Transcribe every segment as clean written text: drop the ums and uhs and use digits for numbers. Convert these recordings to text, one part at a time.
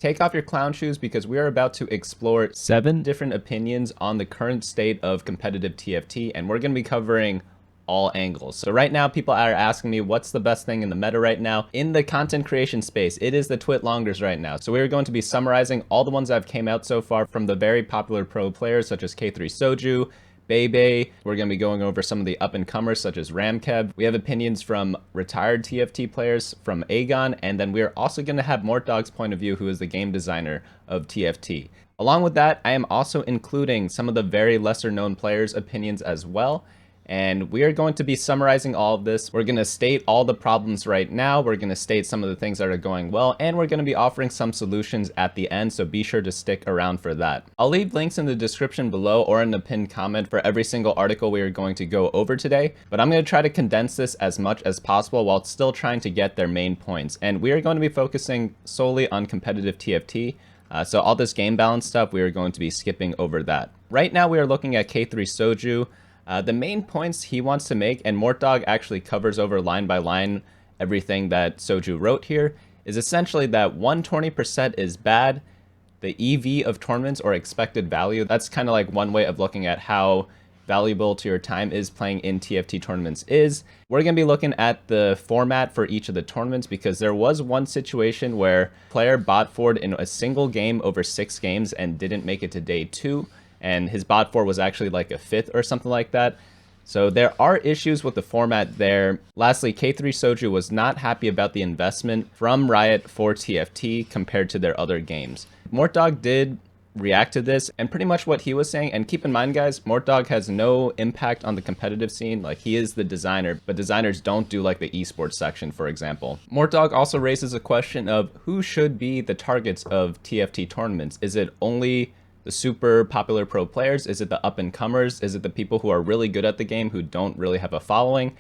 Take off your clown shoes because we are about to explore 7 different opinions on the current state of competitive TFT, and we're going to be covering all angles. So right now, people are asking me what's the best thing in the meta right now. In the content creation space, it is the Twitlongers right now. So we are going to be summarizing all the ones that have came out so far from the very popular pro players such as K3 Soju, Bebe. We're going to be going over some of the up-and-comers such as Ramkev. We have opinions from retired TFT players from Agon, and then we're also going to have Mortdog's point of view, who is the game designer of TFT. Along with that, I am also including some of the very lesser-known players' opinions as well. And we are going to be summarizing all of this. We're going to state all the problems right now. We're going to state some of the things that are going well, and we're going to be offering some solutions at the end, so be sure to stick around for that. I'll leave links in the description below or in the pinned comment for every single article we are going to go over today, but I'm going to try to condense this as much as possible while still trying to get their main points. And we are going to be focusing solely on competitive TFT. So all this game balance stuff, we are going to be skipping over that. Right now we are looking at K3 Soju. The main points he wants to make, and Mortdog actually covers over line by line everything that Soju wrote here, is essentially that 120% is bad. The EV of tournaments, or expected value, that's kind of like one way of looking at how valuable to your time is playing in TFT tournaments is. We're going to be looking at the format for each of the tournaments because there was one situation where player bot forward in a single game over 6 games and didn't make it to day 2. And his bot 4 was actually like a 5th or something like that. So there are issues with the format there. Lastly, K3 Soju was not happy about the investment from Riot for TFT compared to their other games. Mortdog did react to this, and pretty much what he was saying, and keep in mind guys, Mortdog has no impact on the competitive scene. Like, he is the designer, but designers don't do like the esports section, for example. Mortdog also raises a question of who should be the targets of TFT tournaments. Is it only the super popular pro players? Is it the up-and-comers? Is it the people who are really good at the game who don't really have a following?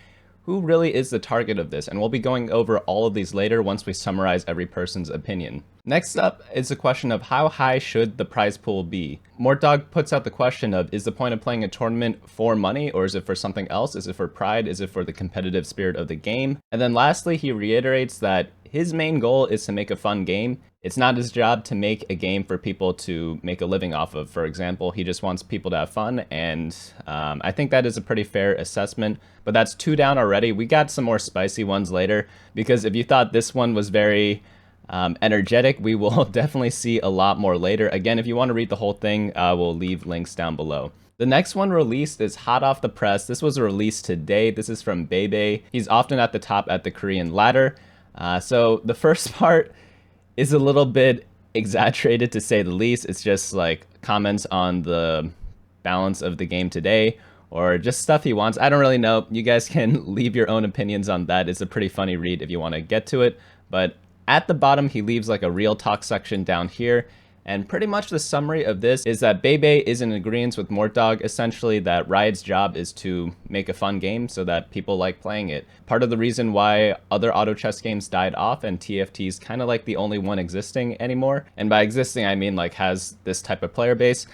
Who really is the target of this? And we'll be going over all of these later once we summarize every person's opinion. Next up is the question of how high should the prize pool be? Mortdog puts out the question of, is the point of playing a tournament for money, or is it for something else? Is it for pride? Is it for the competitive spirit of the game? And then lastly, he reiterates that his main goal is to make a fun game. It's not his job to make a game for people to make a living off of. For example, he just wants people to have fun, and I think that is a pretty fair assessment. But that's 2 down already. We got some more spicy ones later, because if you thought this one was very energetic, we will definitely see a lot more later. Again, if you want to read the whole thing, we'll leave links down below. The next one released is hot off the press. This was released today. This is from Bebe. He's often at the top at the Korean ladder. So the first part is a little bit exaggerated, to say the least. It's just like comments on the balance of the game today, or just stuff he wants. I don't really know. You guys can leave your own opinions on that. It's a pretty funny read if you want to get to it. But at the bottom, he leaves like a real talk section down here. And pretty much the summary of this is that Bebe is in agreement with Mortdog, essentially that Riot's job is to make a fun game so that people like playing it. Part of the reason why other auto chess games died off and TFT is kind of like the only one existing anymore, and by existing I mean like has this type of player base,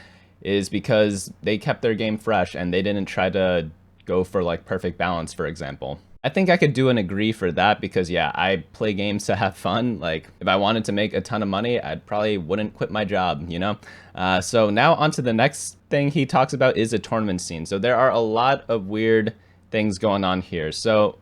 is because they kept their game fresh and they didn't try to go for like perfect balance, for example. I think I could do an agree for that because, yeah, I play games to have fun. Like, if I wanted to make a ton of money, I probably wouldn't quit my job, you know? So now on to the next thing he talks about is a tournament scene. So there are a lot of weird things going on here. So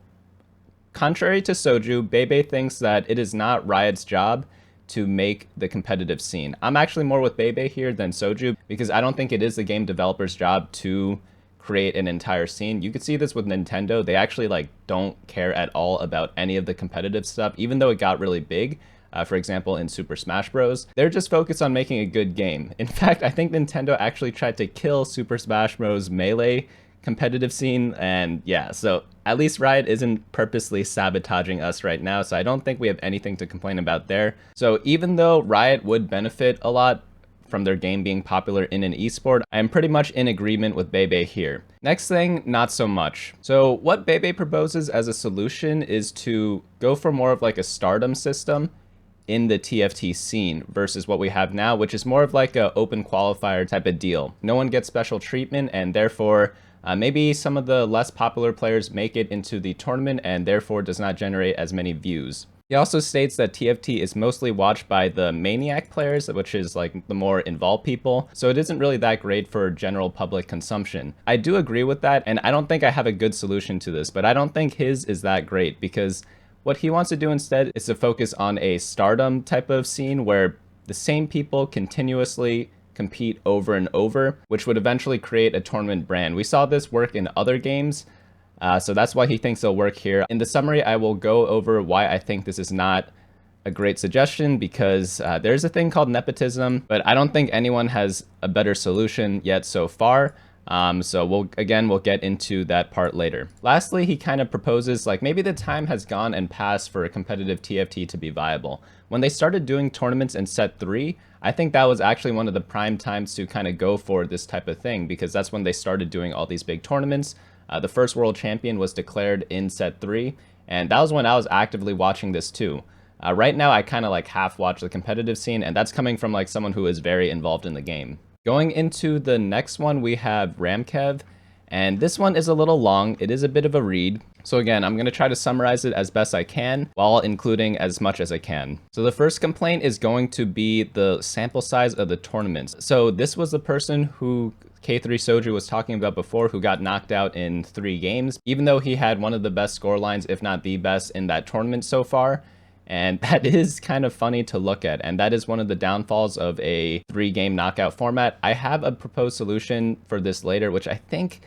contrary to Soju, Bebe thinks that it is not Riot's job to make the competitive scene. I'm actually more with Bebe here than Soju because I don't think it is the game developer's job to create an entire scene. You could see this with Nintendo. They actually like don't care at all about any of the competitive stuff, even though it got really big. For example, in Super Smash Bros. They're just focused on making a good game. In fact, I think Nintendo actually tried to kill Super Smash Bros. Melee competitive scene, and yeah, so at least Riot isn't purposely sabotaging us right now, so I don't think we have anything to complain about there. So even though Riot would benefit a lot from their game being popular in an esport, I am pretty much in agreement with Bebe here. Next thing, not so much. So what Bebe proposes as a solution is to go for more of like a stardom system in the TFT scene versus what we have now, which is more of like a open qualifier type of deal. No one gets special treatment, and therefore maybe some of the less popular players make it into the tournament and therefore does not generate as many views. He also states that TFT is mostly watched by the Maniac players, which is like the more involved people, so it isn't really that great for general public consumption. I do agree with that, and I don't think I have a good solution to this, but I don't think his is that great, because what he wants to do instead is to focus on a stardom type of scene where the same people continuously compete over and over, which would eventually create a tournament brand. We saw this work in other games, so that's why he thinks it'll work here. In the summary, I will go over why I think this is not a great suggestion, because there's a thing called nepotism, but I don't think anyone has a better solution yet so far. So we'll get into that part later. Lastly, he kind of proposes like maybe the time has gone and passed for a competitive TFT to be viable. When they started doing tournaments in set 3, I think that was actually one of the prime times to kind of go for this type of thing, because that's when they started doing all these big tournaments. The first world champion was declared in set 3, and that was when I was actively watching this too. Right now, I kind of like half watch the competitive scene, and that's coming from like someone who is very involved in the game. Going into the next one, we have Ramkev, and this one is a little long. It is a bit of a read. So again, I'm going to try to summarize it as best I can while including as much as I can. So the first complaint is going to be the sample size of the tournaments. So this was the person who K3 Soju was talking about before, who got knocked out in 3 games, even though he had one of the best score lines, if not the best, in that tournament so far. And that is kind of funny to look at, and that is one of the downfalls of a 3-game knockout format. I have a proposed solution for this later, which I think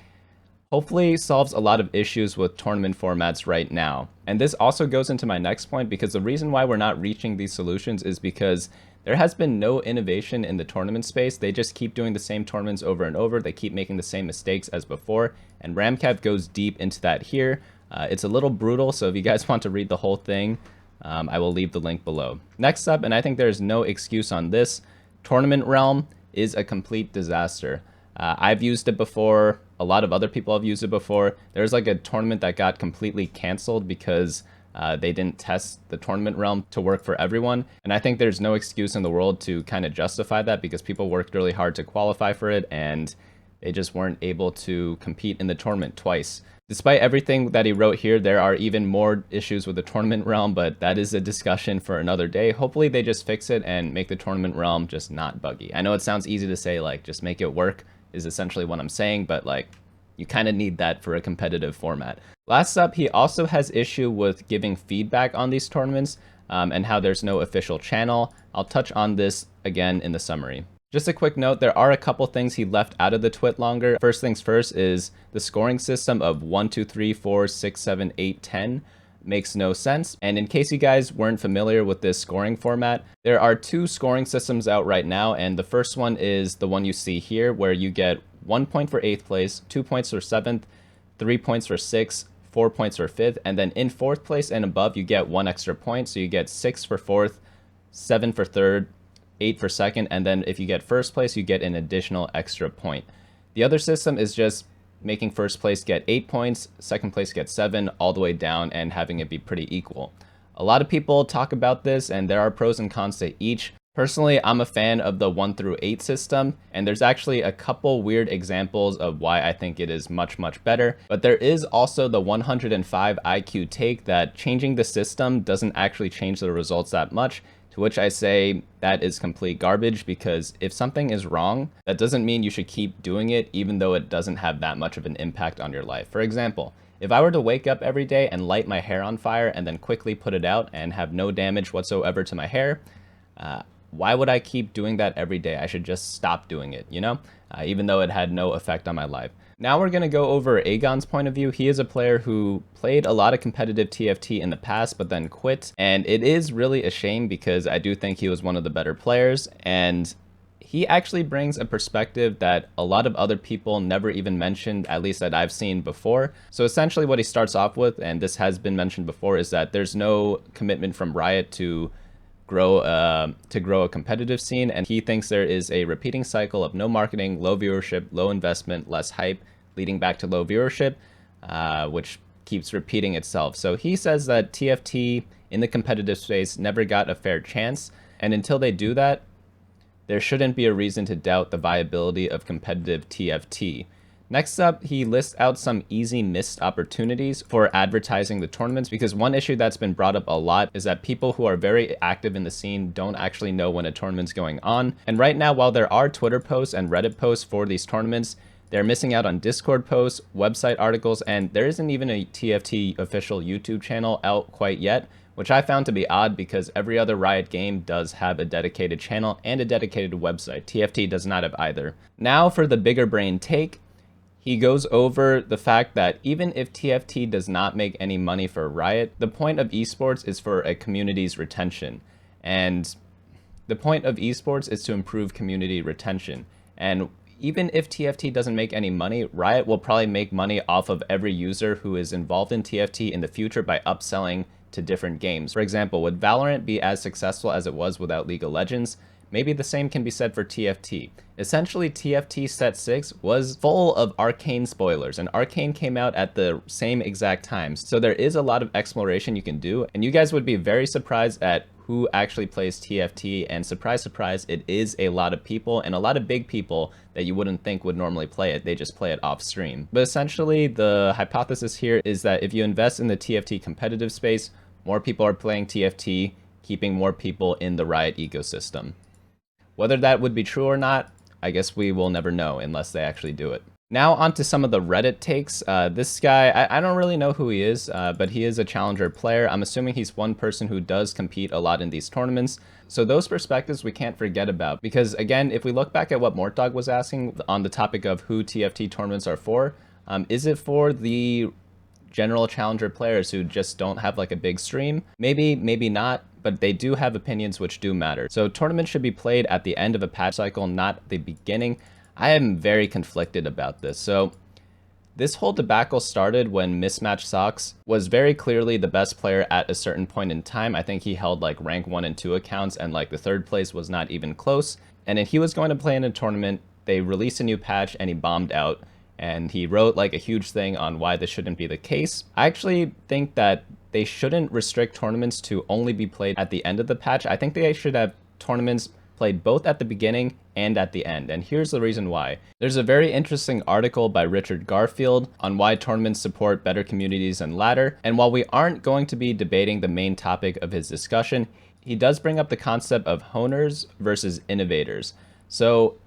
hopefully solves a lot of issues with tournament formats right now. And this also goes into my next point, because the reason why we're not reaching these solutions is because there has been no innovation in the tournament space. They just keep doing the same tournaments over and over. They keep making the same mistakes as before, and Ramkev goes deep into that here. It's a little brutal, so if you guys want to read the whole thing, I will leave the link below. Next up, and I think there's no excuse on this, Tournament Realm is a complete disaster. I've used it before. A lot of other people have used it before. There's like a tournament that got completely canceled because they didn't test the Tournament Realm to work for everyone. And I think there's no excuse in the world to kind of justify that, because people worked really hard to qualify for it and they just weren't able to compete in the tournament twice. Despite everything that he wrote here, there are even more issues with the Tournament Realm, but that is a discussion for another day. Hopefully they just fix it and make the Tournament Realm just not buggy. I know it sounds easy to say, like, just make it work is essentially what I'm saying, but like, you kind of need that for a competitive format. Last up, he also has issue with giving feedback on these tournaments and how there's no official channel. I'll touch on this again in the summary. Just a quick note, there are a couple things he left out of the Twitlonger. First things first is the scoring system of 1, 2, 3, 4, 6, 7, 8, 10 makes no sense. And in case you guys weren't familiar with this scoring format, there are 2 scoring systems out right now, and the first one is the one you see here, where you get 1 point for 8th place, 2 points for 7th, 3 points for 6th, 4 points for 5th, and then in 4th place and above you get 1 extra point, so you get 6 for 4th, 7 for 3rd, 8 for 2nd, and then if you get 1st place, you get an additional extra point. The other system is just making 1st place get 8 points, 2nd place get 7, all the way down, and having it be pretty equal. A lot of people talk about this, and there are pros and cons to each. Personally, I'm a fan of the 1 through 8 system, and there's actually a couple weird examples of why I think it is much, much better. But there is also the 105 IQ take that changing the system doesn't actually change the results that much. To which I say that is complete garbage, because if something is wrong, that doesn't mean you should keep doing it even though it doesn't have that much of an impact on your life. For example, if I were to wake up every day and light my hair on fire and then quickly put it out and have no damage whatsoever to my hair, why would I keep doing that every day? I should just stop doing it, you know, even though it had no effect on my life. Now we're going to go over Agon's point of view. He is a player who played a lot of competitive TFT in the past, but then quit. And it is really a shame, because I do think he was one of the better players. And he actually brings a perspective that a lot of other people never even mentioned, at least that I've seen before. So essentially what he starts off with, and this has been mentioned before, is that there's no commitment from Riot to grow a competitive scene, and he thinks there is a repeating cycle of no marketing, low viewership, low investment, less hype, leading back to low viewership, which keeps repeating itself. So he says that TFT in the competitive space never got a fair chance, and until they do that, there shouldn't be a reason to doubt the viability of competitive TFT. Next up, he lists out some easy missed opportunities for advertising the tournaments, because one issue that's been brought up a lot is that people who are very active in the scene don't actually know when a tournament's going on. And right now, while there are Twitter posts and Reddit posts for these tournaments, they're missing out on Discord posts, website articles, and there isn't even a TFT official YouTube channel out quite yet, which I found to be odd because every other Riot game does have a dedicated channel and a dedicated website. TFT does not have either. Now for the bigger brain take. He goes over the fact that even if TFT does not make any money for Riot, the point of esports is for a community's retention. And the point of esports is to improve community retention. And even if TFT doesn't make any money, Riot will probably make money off of every user who is involved in TFT in the future by upselling to different games. For example, would Valorant be as successful as it was without League of Legends? Maybe the same can be said for TFT. Essentially, TFT Set 6 was full of Arcane spoilers, and Arcane came out at the same exact time. So there is a lot of exploration you can do, and you guys would be very surprised at who actually plays TFT, and surprise, surprise, it is a lot of people, and a lot of big people that you wouldn't think would normally play it. They just play it off stream. But essentially, the hypothesis here is that if you invest in the TFT competitive space, more people are playing TFT, keeping more people in the Riot ecosystem. Whether that would be true or not, I guess we will never know unless they actually do it. Now on to some of the Reddit takes. This guy, I don't really know who he is, but he is a challenger player. I'm assuming he's one person who does compete a lot in these tournaments. So those perspectives we can't forget about, because again, if we look back at what Mortdog was asking on the topic of who TFT tournaments are for, is it for the general challenger players who just don't have like a big stream? Maybe, maybe not, but they do have opinions which do matter. So tournaments should be played at the end of a patch cycle, not the beginning. I am very conflicted about this. So this whole debacle started when Mismatch Socks was very clearly the best player at a certain point in time. I think he held like rank 1 and 2 accounts, and like the third place was not even close. And then he was going to play in a tournament. They released a new patch and he bombed out. And he wrote like a huge thing on why this shouldn't be the case. I actually think that they shouldn't restrict tournaments to only be played at the end of the patch. I think they should have tournaments played both at the beginning and at the end. And here's the reason why. There's a very interesting article by Richard Garfield on why tournaments support better communities than ladder. And while we aren't going to be debating the main topic of his discussion, he does bring up the concept of honers versus innovators. So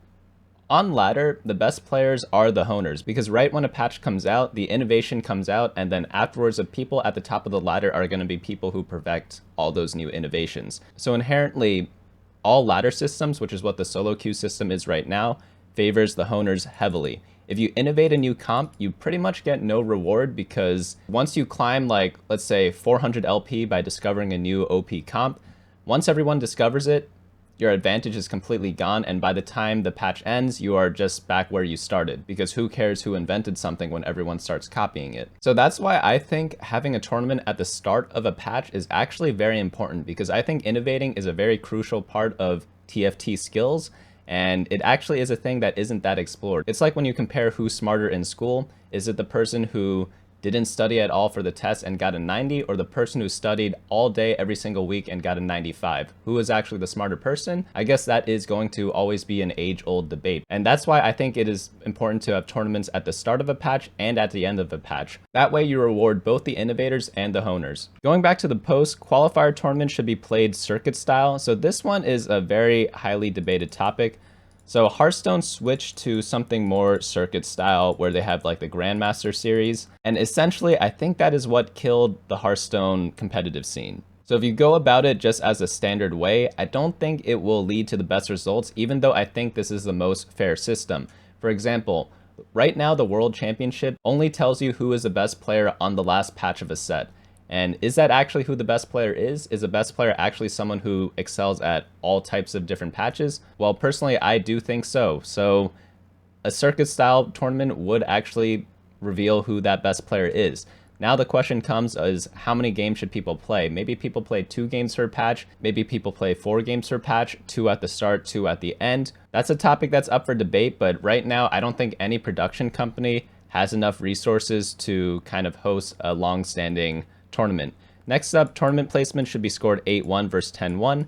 on ladder, the best players are the honers, because right when a patch comes out, the innovation comes out, and then afterwards the people at the top of the ladder are going to be people who perfect all those new innovations. So inherently, all ladder systems, which is what the solo queue system is right now, favors the honers heavily. If you innovate a new comp, you pretty much get no reward, because once you climb like, let's say 400 LP by discovering a new OP comp, once everyone discovers it, your advantage is completely gone, and by the time the patch ends, you are just back where you started, because who cares who invented something when everyone starts copying it? So that's why I think having a tournament at the start of a patch is actually very important, because I think innovating is a very crucial part of TFT skills, and it actually is a thing that isn't that explored. It's like when you compare who's smarter in school. Is it the person who didn't study at all for the test and got a 90, or the person who studied all day every single week and got a 95? Who is actually the smarter person? I guess that is going to always be an age-old debate. And that's why I think it is important to have tournaments at the start of a patch and at the end of a patch. That way you reward both the innovators and the honers. Going back to the post, qualifier tournaments should be played circuit style. So this one is a very highly debated topic. So Hearthstone switched to something more circuit style, where they have like the Grandmaster series. And essentially, I think that is what killed the Hearthstone competitive scene. So if you go about it just as a standard way, I don't think it will lead to the best results, even though I think this is the most fair system. For example, right now the World Championship only tells you who is the best player on the last patch of a set. And is that actually who the best player is? Is the best player actually someone who excels at all types of different patches? Well, personally, I do think so. So a circuit style tournament would actually reveal who that best player is. Now the question comes is, how many games should people play? Maybe people play 2 games per patch. Maybe people play 4 games per patch, 2 at the start, 2 at the end. That's a topic that's up for debate, but right now I don't think any production company has enough resources to kind of host a long-standing tournament. Next up, tournament placement should be scored 8-1 versus 10-1.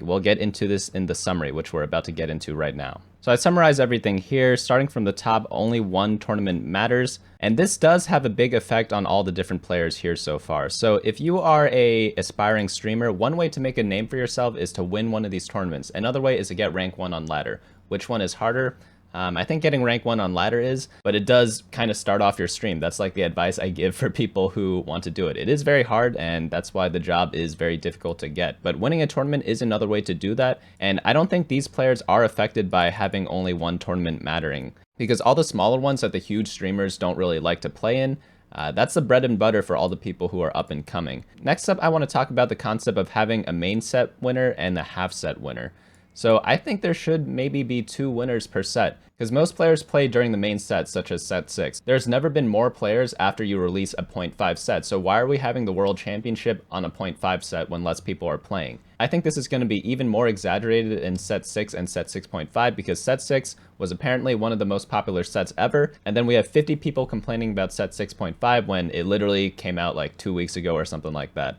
We'll get into this in the summary, which we're about to get into right now. So I summarize everything here. Starting from the top, only one tournament matters. And this does have a big effect on all the different players here so far. So if you are a aspiring streamer, one way to make a name for yourself is to win one of these tournaments. Another way is to get rank 1 on ladder. Which one is harder? I think getting rank 1 on ladder is, but it does kind of start off your stream. That's like the advice I give for people who want to do it. It is very hard, and that's why the job is very difficult to get. But winning a tournament is another way to do that, and I don't think these players are affected by having only one tournament mattering, because all the smaller ones that the huge streamers don't really like to play in, that's the bread and butter for all the people who are up and coming. Next up, I want to talk about the concept of having a main set winner and a half set winner. So I think there should maybe be 2 winners per set, because most players play during the main set, such as set 6. There's never been more players after you release a 0.5 set, so why are we having the World Championship on a 0.5 set when less people are playing? I think this is going to be even more exaggerated in set 6 and set 6.5, because set 6 was apparently one of the most popular sets ever, and then we have 50 people complaining about set 6.5 when it literally came out like 2 weeks ago or something like that.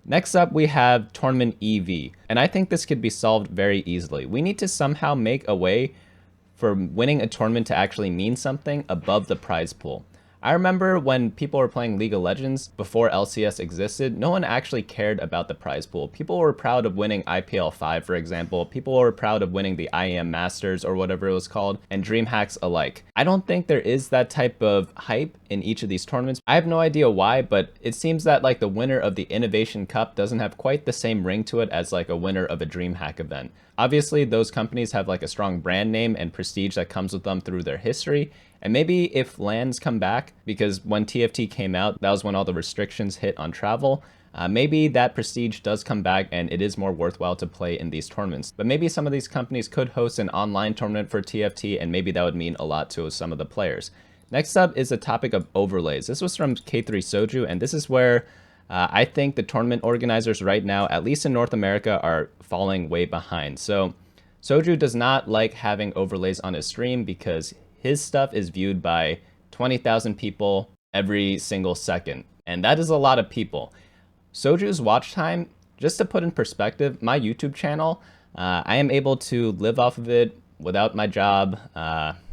Next up, we have Tournament EV, and I think this could be solved very easily. We need to somehow make a way for winning a tournament to actually mean something above the prize pool. I remember when people were playing League of Legends before LCS existed, no one actually cared about the prize pool. People were proud of winning IPL 5, for example. People were proud of winning the IEM Masters or whatever it was called, and DreamHacks alike. I don't think there is that type of hype in each of these tournaments. I have no idea why, but it seems that like the winner of the Innovation Cup doesn't have quite the same ring to it as like a winner of a DreamHack event. Obviously, those companies have like a strong brand name and prestige that comes with them through their history. And maybe if LANs come back, because when TFT came out, that was when all the restrictions hit on travel, maybe that prestige does come back and it is more worthwhile to play in these tournaments. But maybe some of these companies could host an online tournament for TFT, and maybe that would mean a lot to some of the players. Next up is the topic of overlays. This was from K3 Soju, and this is where I think the tournament organizers right now, at least in North America, are falling way behind. So Soju does not like having overlays on his stream because his stuff is viewed by 20,000 people every single second, and that is a lot of people. Soju's watch time, just to put in perspective, my YouTube channel, I am able to live off of it without my job,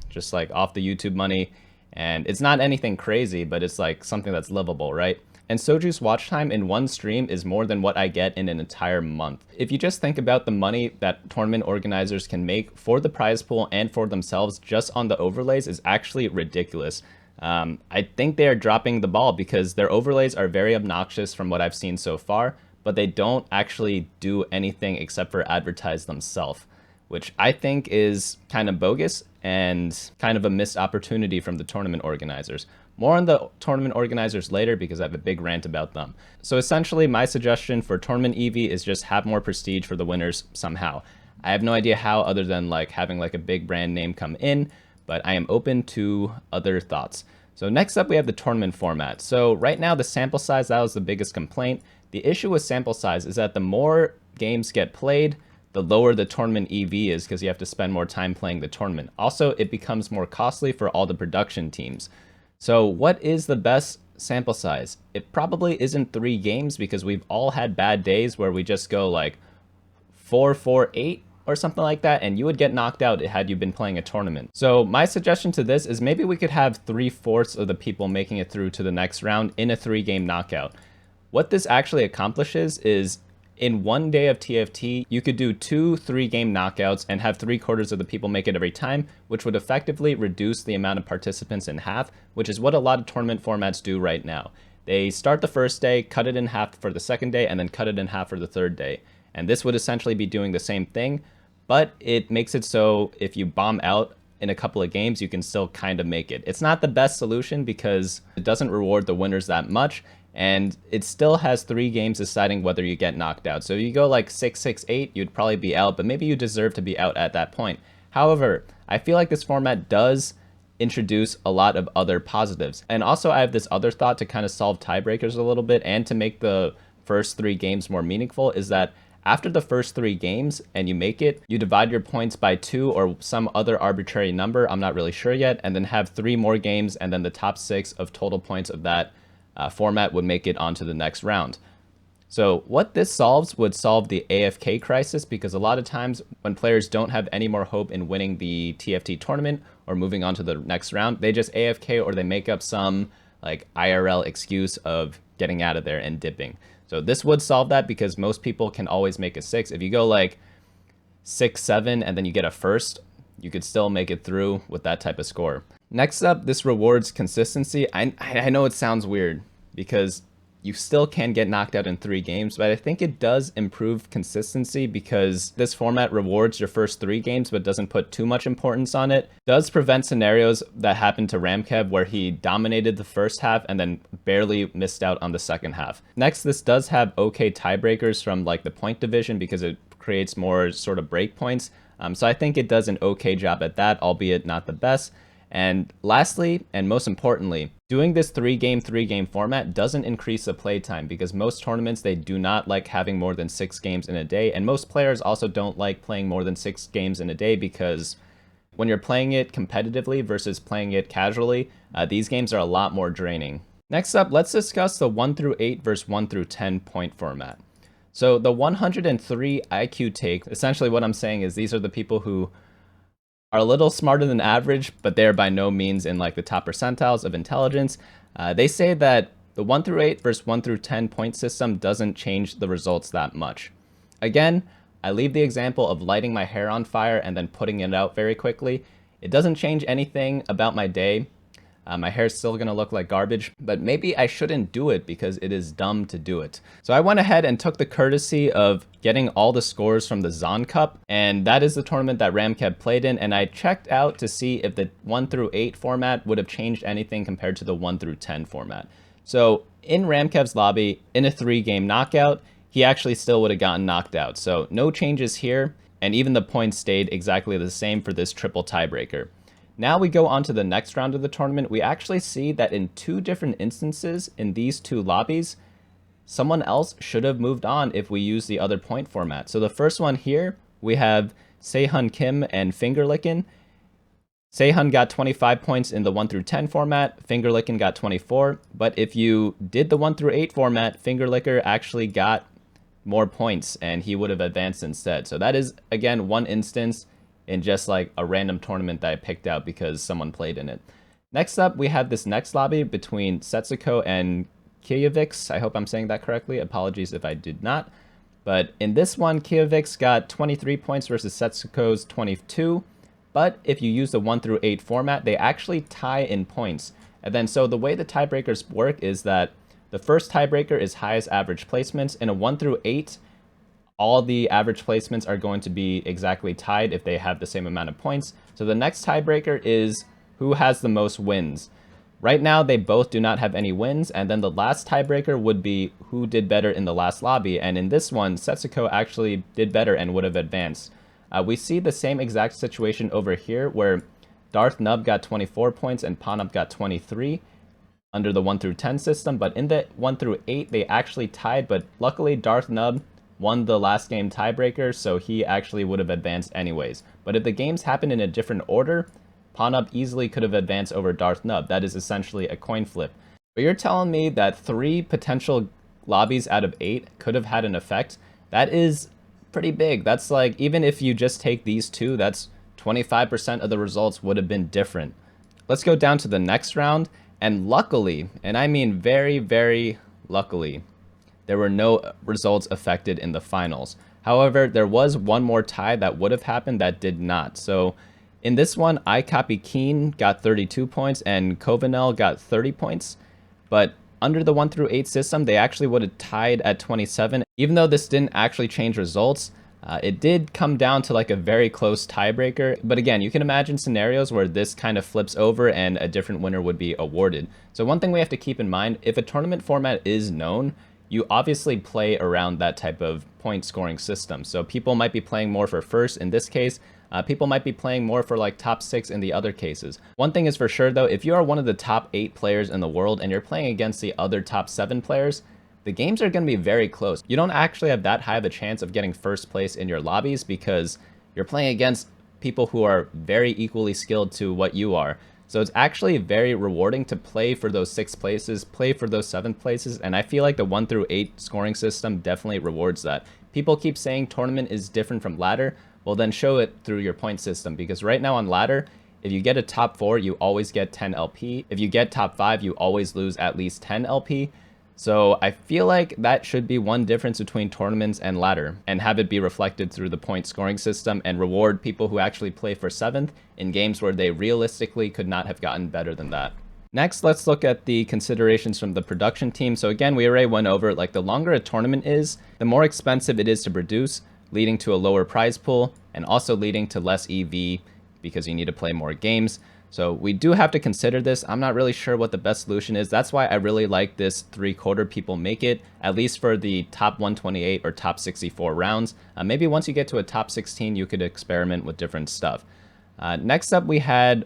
just like off the YouTube money, and it's not anything crazy, but it's like something that's livable, right? And Soju's watch time in one stream is more than what I get in an entire month. If you just think about the money that tournament organizers can make for the prize pool and for themselves just on the overlays is actually ridiculous. I think they are dropping the ball because their overlays are very obnoxious from what I've seen so far, but they don't actually do anything except for advertise themselves, which I think is kind of bogus and kind of a missed opportunity from the tournament organizers. More on the tournament organizers later because I have a big rant about them. So essentially, my suggestion for Tournament EV is just have more prestige for the winners somehow. I have no idea how other than like having like a big brand name come in, but I am open to other thoughts. So next up, we have the tournament format. So right now, the sample size, that was the biggest complaint. The issue with sample size is that the more games get played, the lower the tournament EV is because you have to spend more time playing the tournament. Also, it becomes more costly for all the production teams. So what is the best sample size? It probably isn't 3 games because we've all had bad days where we just go like 4-4-8 or something like that, and you would get knocked out had you been playing a tournament. So my suggestion to this is maybe we could have 3/4 of the people making it through to the next round in a 3-game knockout. What this actually accomplishes is in one day of TFT, you could do 2 3-game knockouts and have 3/4 of the people make it every time, which would effectively reduce the amount of participants in half, which is what a lot of tournament formats do right now. They start the first day, cut it in half for the second day, and then cut it in half for the third day. And this would essentially be doing the same thing, but it makes it so if you bomb out in a couple of games, you can still kind of make it. It's not the best solution because it doesn't reward the winners that much, and it still has 3 games deciding whether you get knocked out. So if you go like 6-6-8, you'd probably be out, but maybe you deserve to be out at that point. However, I feel like this format does introduce a lot of other positives. And also I have this other thought to kind of solve tiebreakers a little bit and to make the first 3 games more meaningful is that after the first 3 games and you make it, you divide your points by 2 or some other arbitrary number, I'm not really sure yet, and then have 3 more games, and then the top 6 of total points of that format would make it onto the next round. So what this solves would solve the AFK crisis, because a lot of times when players don't have any more hope in winning the TFT tournament or moving on to the next round, they just AFK or they make up some like IRL excuse of getting out of there and dipping. So this would solve that, because most people can always make a 6. If you go like 6-7 and then you get a first, you could still make it through with that type of score. Next up, this rewards consistency. I know it sounds weird because you still can get knocked out in 3 games, but I think it does improve consistency because this format rewards your first 3 games but doesn't put too much importance on it. Does prevent scenarios that happened to Ramkev where he dominated the first half and then barely missed out on the second half. Next, this does have okay tiebreakers from like the point division because it creates more sort of break points. So I think it does an okay job at that, albeit not the best. And lastly, and most importantly, doing this 3-game format doesn't increase the playtime, because most tournaments, they do not like having more than 6 games in a day. And most players also don't like playing more than 6 games in a day, because when you're playing it competitively versus playing it casually, these games are a lot more draining. Next up, let's discuss the 1 through 8 versus 1 through 10 point format. So the 103 IQ take, essentially what I'm saying is these are the people who are a little smarter than average, but they're by no means in like the top percentiles of intelligence. They say that the 1 through 8 versus 1 through 10 point system doesn't change the results that much. Again, I leave the example of lighting my hair on fire and then putting it out very quickly. It doesn't change anything about my day. My hair's still gonna look like garbage, but maybe I shouldn't do it because it is dumb to do it. So I went ahead and took the courtesy of getting all the scores from the Zon Cup, and that is the tournament that Ramkev played in, and I checked out to see if the 1 through 8 format would have changed anything compared to the 1 through 10 format. So in Ramkev's lobby, in a 3-game knockout, he actually still would have gotten knocked out. So no changes here, and even the points stayed exactly the same for this triple tiebreaker. Now we go on to the next round of the tournament. We actually see that in 2 different instances in these 2 lobbies, someone else should have moved on if we use the other point format. So the first one here, we have Sehun Kim and Fingerlickin. Sehun got 25 points in the 1 through 10 format, Fingerlickin got 24, but if you did the 1 through 8 format, Fingerlicker actually got more points and he would have advanced instead. So that is, again, one instance in just like a random tournament that I picked out because someone played in it. Next up, we have this next lobby between Setsuko and Kievix. I hope I'm saying that correctly. Apologies if I did not. But in this one, Kievix got 23 points versus Setsuko's 22. But if you use the 1 through 8 format, they actually tie in points. And then so the way the tiebreakers work is that the first tiebreaker is highest average placements. In a 1 through 8, all the average placements are going to be exactly tied if they have the same amount of points. So the next tiebreaker is who has the most wins. Right now, they both do not have any wins, and then the last tiebreaker would be who did better in the last lobby, and in this one, Setsuko actually did better and would have advanced. We see the same exact situation over here, where Darth Nub got 24 points and Panup got 23 under the 1 through 10 system, but in the 1 through 8, they actually tied, but luckily Darth Nub won the last game tiebreaker, so he actually would have advanced anyways. But if the games happened in a different order, Panup easily could have advanced over Darth Nub. That is essentially a coin flip. But you're telling me that 3 potential lobbies out of 8 could have had an effect? That is pretty big. That's like, even if you just take these 2, that's 25% of the results would have been different. Let's go down to the next round, and luckily, and I mean very, very luckily, there were no results affected in the finals. However, there was one more tie that would have happened that did not. So in this one, iCopy Keen got 32 points and Kovanel got 30 points. But under the 1 through 8 system, they actually would have tied at 27. Even though this didn't actually change results, it did come down to like a very close tiebreaker. But again, you can imagine scenarios where this kind of flips over and a different winner would be awarded. So one thing we have to keep in mind, if a tournament format is known, you obviously play around that type of point scoring system. So people might be playing more for first in this case. People might be playing more for like top 6 in the other cases. One thing is for sure though, if you are one of the top 8 players in the world and you're playing against the other top 7 players, the games are going to be very close. You don't actually have that high of a chance of getting first place in your lobbies because you're playing against people who are very equally skilled to what you are. So it's actually very rewarding to play for those 6th places, play for those 7th places, and I feel like the 1 through 8 scoring system definitely rewards that. People keep saying tournament is different from ladder. Well, then show it through your point system, because right now on ladder, if you get a top 4, you always get 10 LP. If you get top 5, you always lose at least 10 LP. So I feel like that should be one difference between tournaments and ladder, and have it be reflected through the point scoring system and reward people who actually play for 7th in games where they realistically could not have gotten better than that. Next, let's look at the considerations from the production team. So again, we already went over, like, the longer a tournament is, the more expensive it is to produce, leading to a lower prize pool and also leading to less EV because you need to play more games. So we do have to consider this. I'm not really sure what the best solution is. That's why I really like this 3/4 people make it, at least for the top 128 or top 64 rounds. Maybe once you get to a top 16, you could experiment with different stuff. Next up, we had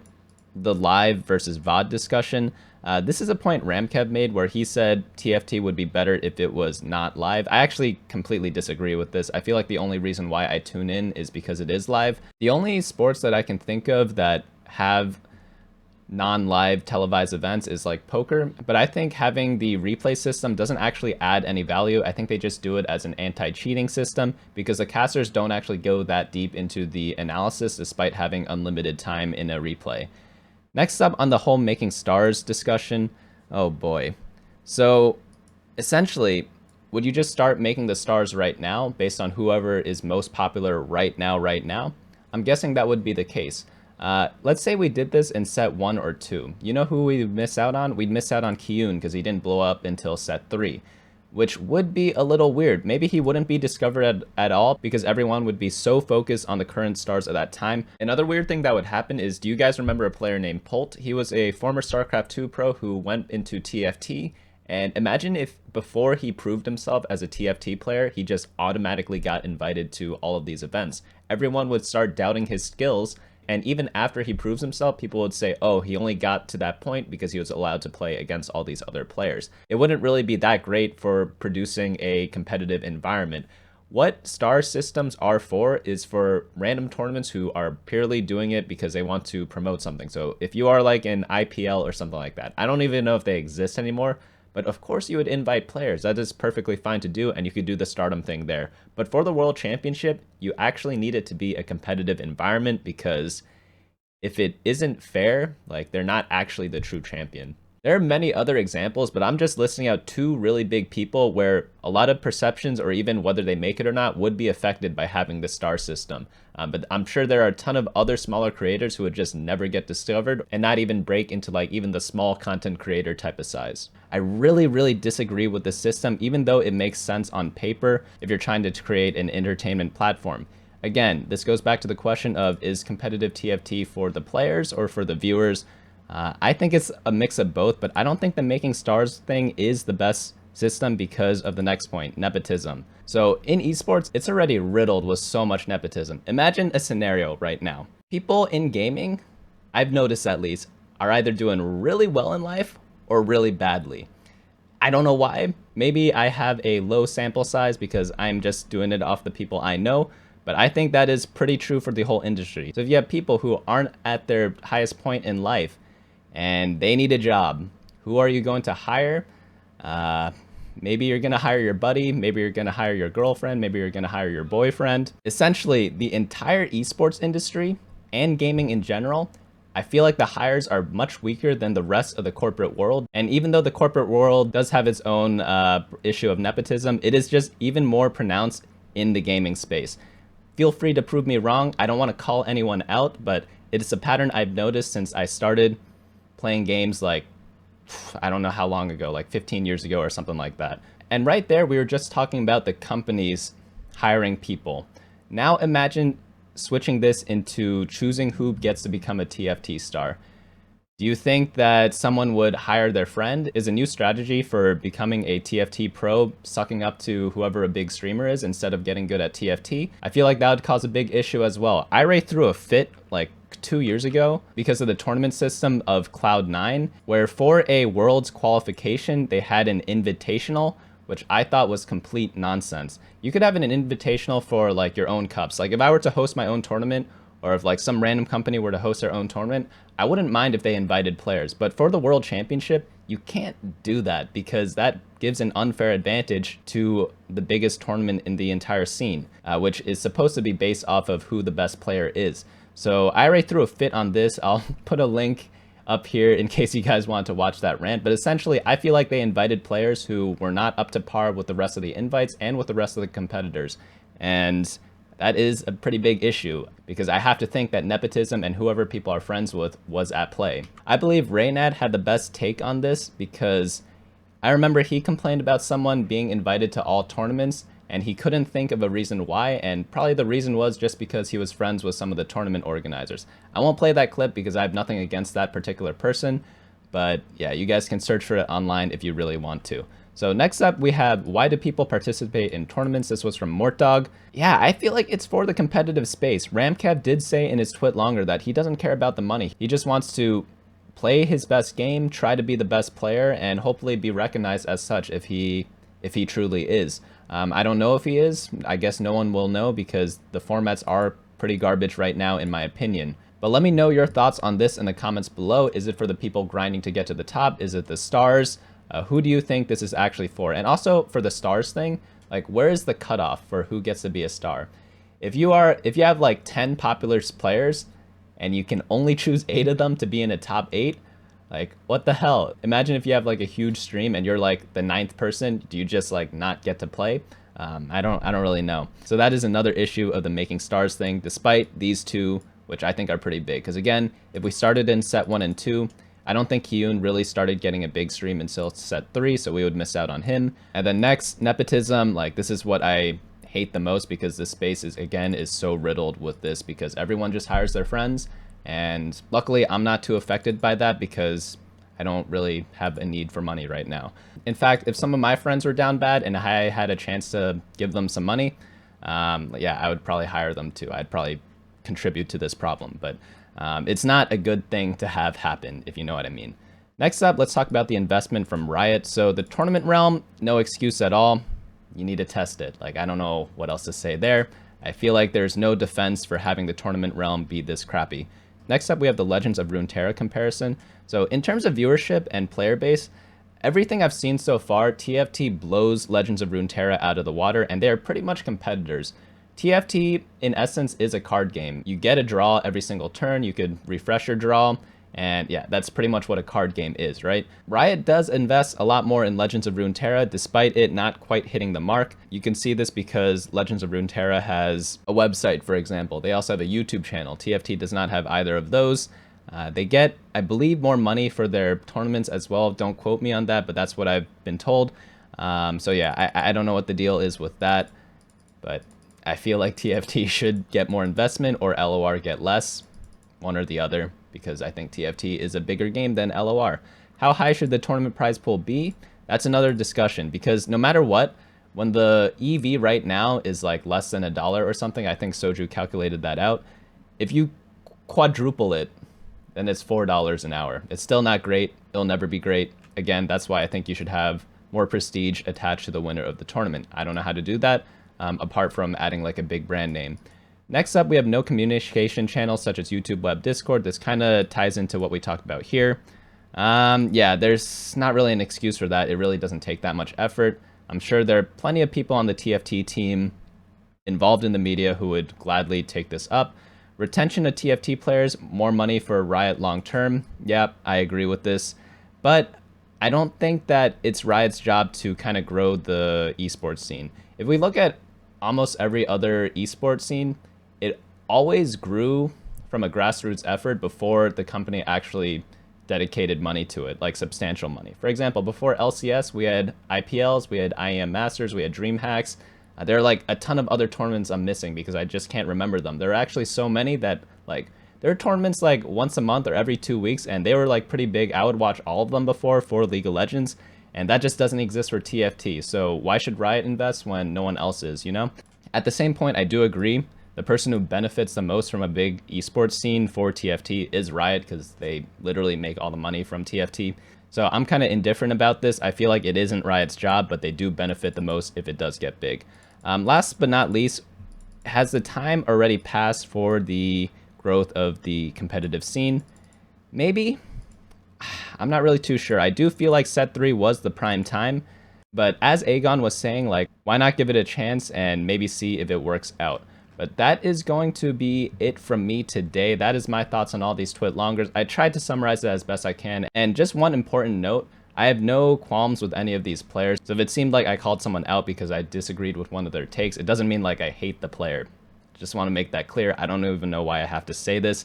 the live versus VOD discussion. This is a point Ramkev made where he said TFT would be better if it was not live. I actually completely disagree with this. I feel like the only reason why I tune in is because it is live. The only sports that I can think of that have non-live televised events is like poker, but I think having the replay system doesn't actually add any value. I think they just do it as an anti-cheating system because the casters don't actually go that deep into the analysis despite having unlimited time in a replay. Next up on the whole making stars discussion, oh boy. So essentially, would you just start making the stars right now based on whoever is most popular right now? I'm guessing that would be the case. Let's say we did this in set 1 or 2. You know who we'd miss out on? We'd miss out on Kyun because he didn't blow up until set 3, which would be a little weird. Maybe he wouldn't be discovered at all because everyone would be so focused on the current stars at that time. Another weird thing that would happen is, do you guys remember a player named Polt? He was a former StarCraft 2 pro who went into TFT. And imagine if before he proved himself as a TFT player, he just automatically got invited to all of these events. Everyone would start doubting his skills. And even after he proves himself, people would say, oh, he only got to that point because he was allowed to play against all these other players. It wouldn't really be that great for producing a competitive environment. What star systems are for is for random tournaments who are purely doing it because they want to promote something. So if you are like an IPL or something like that, I don't even know if they exist anymore, but of course you would invite players. That is perfectly fine to do, and you could do the stardom thing there. But for the World Championship, you actually need it to be a competitive environment, because if it isn't fair, like, they're not actually the true champion. There are many other examples, but I'm just listing out 2 really big people where a lot of perceptions, or even whether they make it or not, would be affected by having the star system. But I'm sure there are a ton of other smaller creators who would just never get discovered and not even break into like even the small content creator type of size. I really disagree with the system, even though it makes sense on paper if you're trying to create an entertainment platform. Again, this goes back to the question of, is competitive TFT for the players or for the viewers? I think it's a mix of both, but I don't think the making stars thing is the best system because of the next point, nepotism. So in esports, it's already riddled with so much nepotism. Imagine a scenario right now. People in gaming, I've noticed at least, are either doing really well in life or really badly. I don't know why. Maybe I have a low sample size because I'm just doing it off the people I know, but I think that is pretty true for the whole industry. So if you have people who aren't at their highest point in life and they need a job, who are you going to hire? Maybe you're going to hire your buddy, maybe you're going to hire your girlfriend, maybe you're going to hire your boyfriend. Essentially, the entire esports industry and gaming in general, I feel like the hires are much weaker than the rest of the corporate world. And even though the corporate world does have its own issue of nepotism, it is just even more pronounced in the gaming space. Feel free to prove me wrong. I don't want to call anyone out, but it is a pattern I've noticed since I started playing games like, I don't know how long ago, like 15 years ago or something like that. And right there, we were just talking about the companies hiring people. Now imagine switching this into choosing who gets to become a TFT star. Do you think that someone would hire their friend? Is a new strategy for becoming a TFT pro sucking up to whoever a big streamer is instead of getting good at TFT? I feel like that would cause a big issue as well. I already threw a fit like 2 years ago because of the tournament system of Cloud9, where for a Worlds qualification, they had an invitational, which I thought was complete nonsense. You could have an invitational for like your own cups. Like if I were to host my own tournament, or if like some random company were to host their own tournament, I wouldn't mind if they invited players. But for the World Championship, you can't do that because that gives an unfair advantage to the biggest tournament in the entire scene, which is supposed to be based off of who the best player is. So I already threw a fit on this. I'll put a link up here in case you guys want to watch that rant. But essentially, I feel like they invited players who were not up to par with the rest of the invites and with the rest of the competitors. And that is a pretty big issue because I have to think that nepotism and whoever people are friends with was at play. I believe Raynad had the best take on this because I remember he complained about someone being invited to all tournaments and he couldn't think of a reason why, and probably the reason was just because he was friends with some of the tournament organizers. I won't play that clip because I have nothing against that particular person, but yeah, you guys can search for it online if you really want to. So next up, we have why do people participate in tournaments? This was from Mortdog. Yeah, I feel like it's for the competitive space. Ramkev did say in his Twitlonger that he doesn't care about the money. He just wants to play his best game, try to be the best player, and hopefully be recognized as such if he truly is. I don't know if he is. I guess no one will know because the formats are pretty garbage right now in my opinion. But let me know your thoughts on this in the comments below. Is it for the people grinding to get to the top? Is it the stars? Who do you think this is actually for? And also for the stars thing, like where is the cutoff for who gets to be a star? If you have like 10 popular players and you can only choose 8 of them to be in a top 8, like what the hell? Imagine if you have like a huge stream and you're like the 9th person, do you just like not get to play? I don't really know. So that is another issue of the making stars thing, despite these two, which I think are pretty big. Because again, if we started in set 1 and 2, I don't think Hyun really started getting a big stream until set 3, so we would miss out on him. And then next, nepotism, like this is what I hate the most because this space is so riddled with this because everyone just hires their friends. And luckily, I'm not too affected by that because I don't really have a need for money right now. In fact, if some of my friends were down bad and I had a chance to give them some money, yeah, I would probably hire them too. I'd probably contribute to this problem, but it's not a good thing to have happen, if you know what I mean. Next up, let's talk about the investment from Riot. So the tournament realm, no excuse at all. You need to test it. Like, I don't know what else to say there. I feel like there's no defense for having the tournament realm be this crappy. Next up, we have the Legends of Runeterra comparison. So in terms of viewership and player base, everything I've seen so far, TFT blows Legends of Runeterra out of the water, and they are pretty much competitors. TFT, in essence, is a card game. You get a draw every single turn, you could refresh your draw, and yeah, that's pretty much what a card game is, right? Riot does invest a lot more in Legends of Runeterra, despite it not quite hitting the mark. You can see this because Legends of Runeterra has a website, for example. They also have a YouTube channel. TFT does not have either of those. They get, I believe, more money for their tournaments as well. Don't quote me on that, but that's what I've been told. So yeah, I don't know what the deal is with that, but I feel like TFT should get more investment or LOR get less, one or the other, because I think TFT is a bigger game than LOR. How high should the tournament prize pool be? That's another discussion, because no matter what, when the EV right now is like less than $1 or something, I think Soju calculated that out. If you quadruple it, then it's $4 an hour. It's still not great. It'll never be great. Again, that's why I think you should have more prestige attached to the winner of the tournament. I don't know how to do that, apart from adding like a big brand name. Next up, we have no communication channels such as YouTube, Web, Discord. This kind of ties into what we talked about here. Yeah, there's not really an excuse for that. It really doesn't take that much effort. I'm sure there are plenty of people on the TFT team involved in the media who would gladly take this up. Retention of TFT players, more money for Riot long term. Yep, I agree with this. But I don't think that it's Riot's job to kind of grow the esports scene. If we look at almost every other esports scene, it always grew from a grassroots effort before the company actually dedicated money to it, like substantial money. For example, before LCS, we had IPLs, we had IEM Masters, we had DreamHacks. There are like a ton of other tournaments I'm missing because I just can't remember them. There are actually so many that like, there are tournaments like once a month or every 2 weeks, and they were like pretty big. I would watch all of them before for League of Legends, and that just doesn't exist for TFT. So why should Riot invest when no one else is, you know? At the same point, I do agree. The person who benefits the most from a big esports scene for TFT is Riot because they literally make all the money from TFT. So I'm kind of indifferent about this. I feel like it isn't Riot's job, but they do benefit the most if it does get big. Last but not least, has the time already passed for the growth of the competitive scene. Maybe. I'm not really too sure. I do feel like set 3 was the prime time, but as Agon was saying, like, why not give it a chance and maybe see if it works out? But that is going to be it from me today. That is my thoughts on all these Twitlongers. I tried to summarize it as best I can. And just one important note, I have no qualms with any of these players. So if it seemed like I called someone out because I disagreed with one of their takes, it doesn't mean like I hate the player. Just want to make that clear. I don't even know why I have to say this,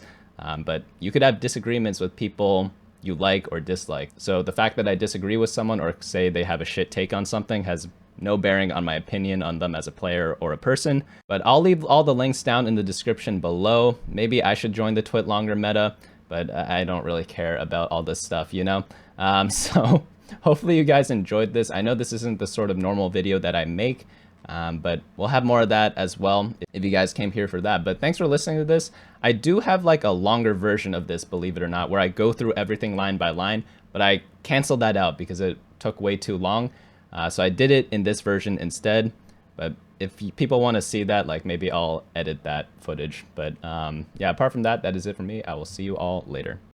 but you could have disagreements with people you like or dislike. So the fact that I disagree with someone or say they have a shit take on something has no bearing on my opinion on them as a player or a person. But I'll leave all the links down in the description below. Maybe I should join the Twitlonger meta, but I don't really care about all this stuff, you know? So hopefully you guys enjoyed this. I know this isn't the sort of normal video that I make, but we'll have more of that as well if you guys came here for that. But thanks for listening to this. I do have like a longer version of this, believe it or not, where I go through everything line by line, but I canceled that out because it took way too long. So I did it in this version instead. But if people want to see that, like, maybe I'll edit that footage. But yeah, apart from that, that is it for me. I will see you all later.